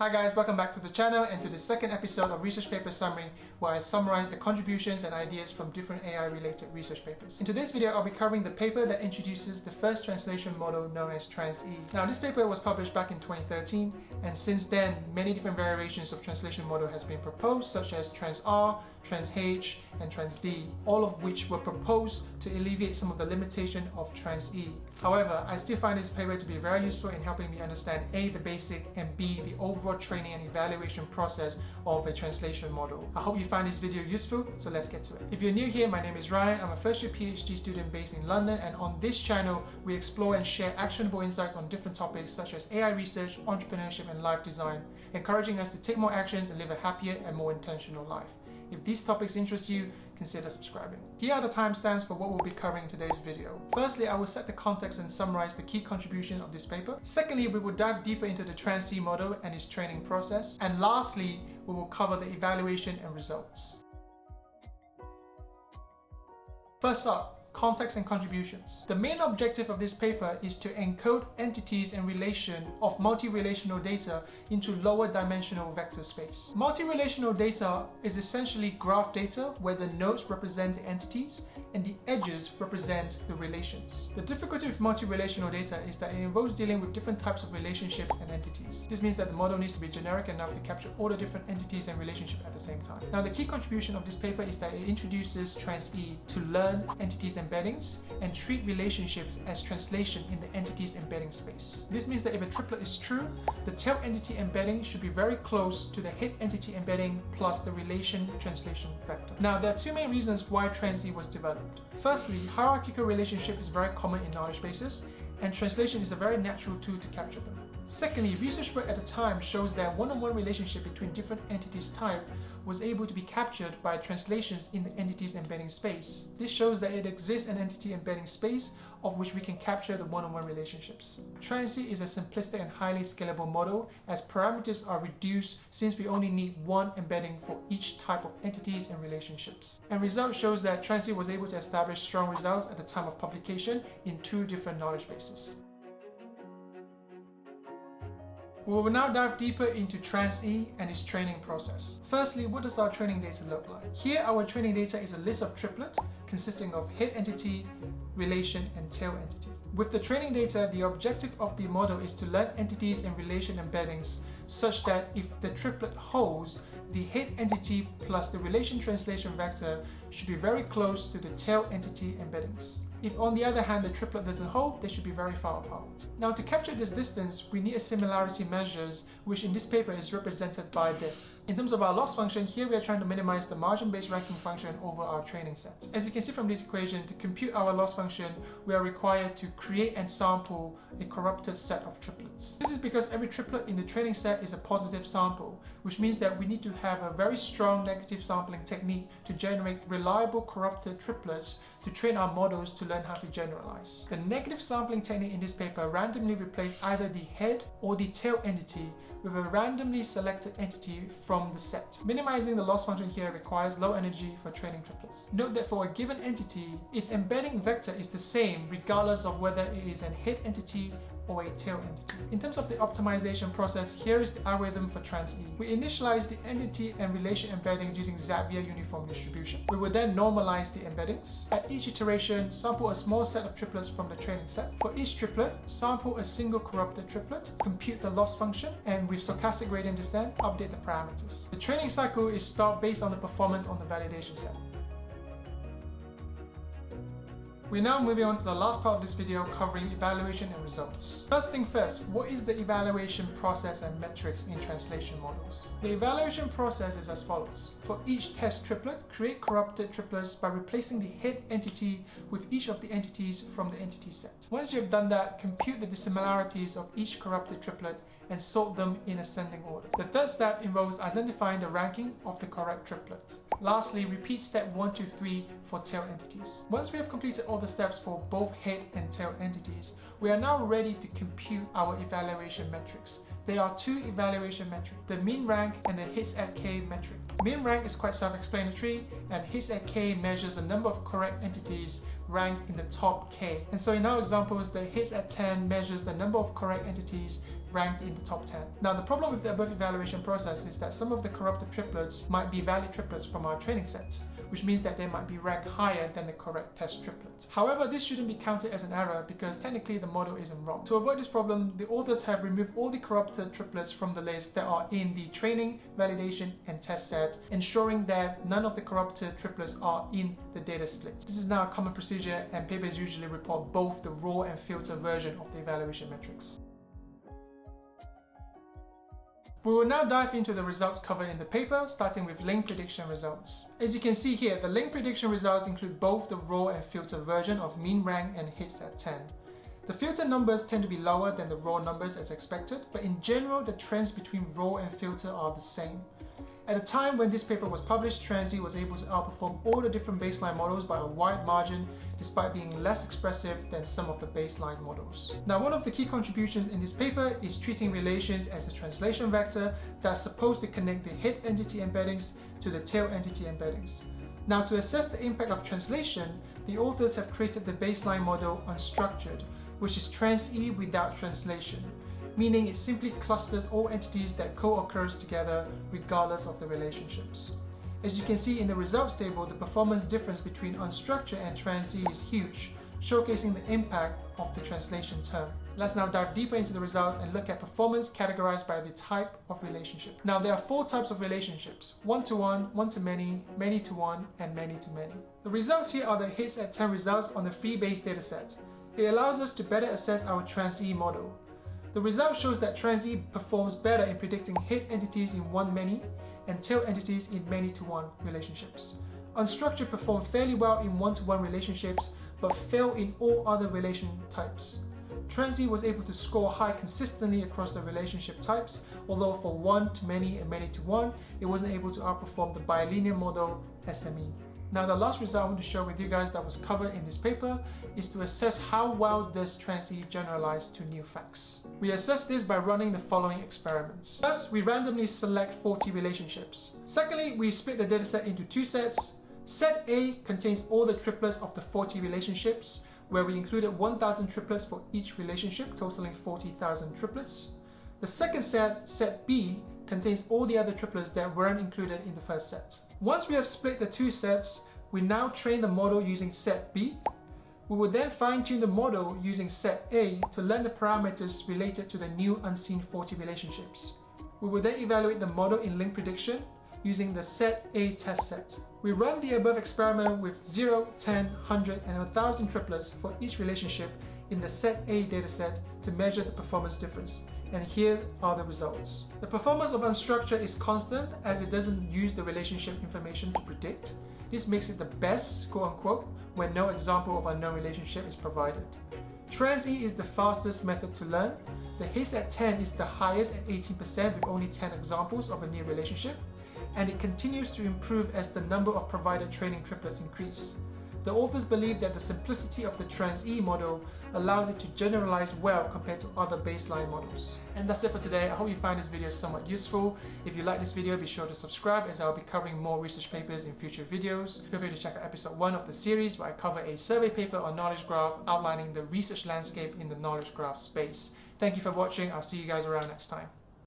Hi guys, welcome back to the channel and to the second episode of Research Paper Summary, where I summarize the contributions and ideas from different AI-related research papers. In today's video, I'll be covering the paper that introduces the first translation model known as TransE. Now, this paper was published back in 2013, and since then, many different variations of translation model has been proposed, such as TransR, TransH, and TransD, all of which were proposed to alleviate some of the limitation of TransE. However, I still find this paper to be very useful in helping me understand A, the basic, and B, the overall training and evaluation process of a translation model. I hope you find this video useful, so let's get to it. If you're new here, my name is Ryan. I'm a first year PhD student based in London, and on this channel, we explore and share actionable insights on different topics such as AI research, entrepreneurship, and life design, encouraging us to take more actions and live a happier and more intentional life. If these topics interest you, consider subscribing. Here are the timestamps for what we'll be covering in today's video. Firstly, I will set the context and summarize the key contribution of this paper. Secondly, we will dive deeper into the TransE model and its training process. And lastly, we will cover the evaluation and results. First up, context and contributions. The main objective of this paper is to encode entities and relation of multi-relational data into lower dimensional vector space. Multi-relational data is essentially graph data where the nodes represent the entities and the edges represent the relations. The difficulty with multi-relational data is that it involves dealing with different types of relationships and entities. This means that the model needs to be generic enough to capture all the different entities and relationships at the same time. Now, the key contribution of this paper is that it introduces TransE to learn entities embeddings and treat relationships as translation in the entity's embedding space. This means that if a triplet is true, the tail entity embedding should be very close to the head entity embedding plus the relation translation vector. Now, there are two main reasons why TransE was developed. Firstly, hierarchical relationship is very common in knowledge bases, and translation is a very natural tool to capture them. Secondly, research work at the time shows that one-on-one relationship between different entities type was able to be captured by translations in the entity's embedding space. This shows that it exists an entity embedding space of which we can capture the one-on-one relationships. TransE is a simplistic and highly scalable model as parameters are reduced since we only need one embedding for each type of entities and relationships. And results shows that TransE was able to establish strong results at the time of publication in two different knowledge bases. We will now dive deeper into TransE and its training process. Firstly, what does our training data look like? Here, our training data is a list of triplet consisting of head entity, relation, and tail entity. With the training data, the objective of the model is to learn entities and relation embeddings such that if the triplet holds, the head entity plus the relation translation vector should be very close to the tail entity embeddings. If on the other hand the triplet doesn't hold, they should be very far apart. Now, to capture this distance, we need a similarity measures, which in this paper is represented by this. In terms of our loss function, here we are trying to minimize the margin-based ranking function over our training set. As you can see from this equation, to compute our loss function, we are required to create and sample a corrupted set of triplets. This is because every triplet in the training set is a positive sample, which means that we need to have a very strong negative sampling technique to generate reliable corrupted triplets to train our models to learn how to generalize. The negative sampling technique in this paper randomly replaced either the head or the tail entity with a randomly selected entity from the set. Minimizing the loss function here requires low energy for training triplets. Note that for a given entity, its embedding vector is the same regardless of whether it is an head entity or a tail entity. In terms of the optimization process, here is the algorithm for TransE. We initialize the entity and relation embeddings using Zapier uniform distribution. We will then normalize the embeddings. At each iteration, sample a small set of triplets from the training set. For each triplet, sample a single corrupted triplet, compute the loss function, and with stochastic gradient descent, update the parameters. The training cycle is start based on the performance on the validation set. We're now moving on to the last part of this video covering evaluation and results. First thing first, what is the evaluation process and metrics in translation models? The evaluation process is as follows. For each test triplet, create corrupted triplets by replacing the head entity with each of the entities from the entity set. Once you have done that, compute the dissimilarities of each corrupted triplet and sort them in ascending order. The third step involves identifying the ranking of the correct triplet. Lastly, repeat step 1 to 3 for tail entities. Once we have completed all the steps for both head and tail entities, we are now ready to compute our evaluation metrics. There are two evaluation metrics, the mean rank and the hits at K metric. Mean rank is quite self-explanatory, and hits at K measures the number of correct entities ranked in the top K. And so in our examples, the hits at 10 measures the number of correct entities ranked in the top 10. Now the problem with the above evaluation process is that some of the corrupted triplets might be valid triplets from our training set, which means that they might be ranked higher than the correct test triplet. However, this shouldn't be counted as an error because technically the model isn't wrong. To avoid this problem, the authors have removed all the corrupted triplets from the list that are in the training, validation, and test set, ensuring that none of the corrupted triplets are in the data split. This is now a common procedure, and papers usually report both the raw and filter version of the evaluation metrics. We will now dive into the results covered in the paper, starting with link prediction results. As you can see here, the link prediction results include both the raw and filter version of mean rank and hits at 10. The filter numbers tend to be lower than the raw numbers as expected, but in general the trends between raw and filter are the same. At the time when this paper was published, TransE was able to outperform all the different baseline models by a wide margin, despite being less expressive than some of the baseline models. Now, one of the key contributions in this paper is treating relations as a translation vector that's supposed to connect the hit entity embeddings to the tail entity embeddings. Now, to assess the impact of translation, the authors have created the baseline model unstructured, which is TransE without translation, meaning it simply clusters all entities that co-occurs together regardless of the relationships. As you can see in the results table, the performance difference between unstructured and TransE is huge, showcasing the impact of the translation term. Let's now dive deeper into the results and look at performance categorized by the type of relationship. Now there are 4 types of relationships: one-to-one, one-to-many, many-to-one, and many-to-many. The results here are the hits at 10 results on the free-based dataset. It allows us to better assess our TransE model. The result shows that TransE performs better in predicting hit entities in one-many and tail entities in many-to-one relationships. Unstructured perform fairly well in one-to-one relationships, but fail in all other relation types. TransE was able to score high consistently across the relationship types, although for one-to-many and many-to-one, it wasn't able to outperform the bilinear model SME. Now the last result I want to share with you guys that was covered in this paper is to assess how well does TransE generalize to new facts. We assess this by running the following experiments. First, we randomly select 40 relationships. Secondly, we split the dataset into 2 sets. Set A contains all the triplets of the 40 relationships, where we included 1,000 triplets for each relationship, totaling 40,000 triplets. The second set, Set B, contains all the other triplets that weren't included in the first set. Once we have split the 2 sets, we now train the model using set B. We will then fine-tune the model using set A to learn the parameters related to the new unseen 40 relationships. We will then evaluate the model in link prediction using the set A test set. We run the above experiment with 0, 10, 100, and 1,000 triplets for each relationship in the set A dataset to measure the performance difference. And here are the results. The performance of unstructured is constant as it doesn't use the relationship information to predict. This makes it the best, quote unquote, when no example of unknown relationship is provided. TransE is the fastest method to learn. The hits at 10 is the highest at 18% with only 10 examples of a new relationship, and it continues to improve as the number of provided training triplets increase. The authors believe that the simplicity of the TransE model allows it to generalize well compared to other baseline models. And that's it for today. I hope you find this video somewhat useful. If you like this video, be sure to subscribe as I'll be covering more research papers in future videos. Feel free to check out episode 1 of the series where I cover a survey paper on knowledge graph outlining the research landscape in the knowledge graph space. Thank you for watching. I'll see you guys around next time.